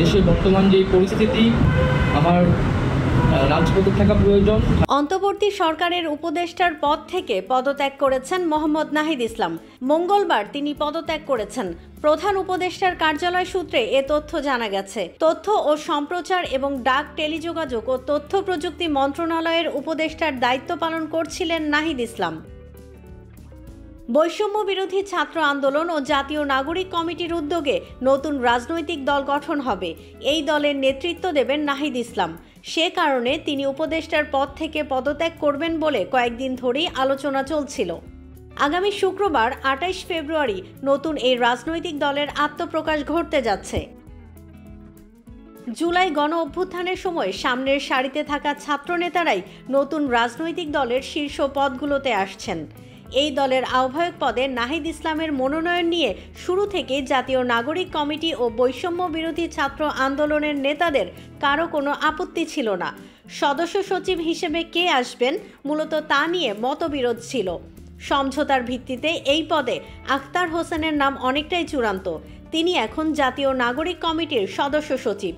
দেশের বর্তমান যে পরিস্থিতি, আমার রাজপথে থাকা প্রয়োজন। অন্তর্বর্তী সরকারের উপদেষ্টার পদ থেকে পদত্যাগ করেছেন মোহাম্মদ নাহিদ ইসলাম। মঙ্গলবার তিনি পদত্যাগ করেছেন। প্রধান উপদেষ্টার কার্যালয় সূত্রে এ তথ্য জানা গেছে। তথ্য ও সম্প্রচার এবং ডাক, টেলিযোগাযোগ ও তথ্য প্রযুক্তি মন্ত্রণালয়ের উপদেষ্টার দায়িত্ব পালন করছিলেন নাহিদ ইসলাম। বৈষম্য বিরোধী ছাত্র আন্দোলন ও জাতীয় নাগরিক কমিটির উদ্যোগে নতুন রাজনৈতিক দল গঠন হবে। এই দলের নেতৃত্ব দেবেন নাহিদ ইসলাম। সে কারণে তিনি উপদেষ্টার পদ থেকে পদত্যাগ করবেন বলে কয়েকদিন ধরেই আলোচনা চলছিল। আগামী শুক্রবার ২৮ ফেব্রুয়ারি নতুন এই রাজনৈতিক দলের আত্মপ্রকাশ ঘটতে যাচ্ছে। জুলাই গণ অভ্যুত্থানের সময় সামনের সারিতে থাকা ছাত্রনেতারাই নতুন রাজনৈতিক দলের শীর্ষ পদগুলোতে আসছেন। এই দলের আহ্বায়ক পদে নাহিদ ইসলামের মনোনয়ন নিয়ে শুরু থেকে জাতীয় নাগরিক কমিটি ও বৈষম্য বিরোধী ছাত্র আন্দোলনের নেতাদের কারো কোনো আপত্তি ছিল না। সদস্য সচিব হিসেবে কে আসবেন মূলত তা নিয়ে মতবিরোধ ছিল। সমঝোতার ভিত্তিতে এই পদে আখতার হোসেনের নাম অনেকটাই চূড়ান্ত। তিনি এখন জাতীয় নাগরিক কমিটির সদস্য সচিব।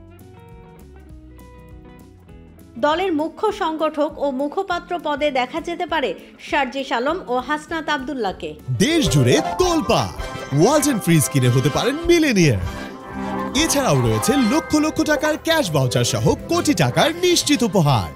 দলের মুখ্য সংগঠক ও মুখপাত্র পদে দেখা যেতে পারে শারজিস আলম ও হাসনাত আব্দুল্লাহকে। দেশ জুড়ে তোলপাড় ওয়ালটন ফ্রিজ কিনে হতে পারেন মিলেনিয়ার। এছাড়াও রয়েছে লক্ষ লক্ষ টাকার ক্যাশ ভাউচার সহ কোটি টাকার নিশ্চিত উপহার।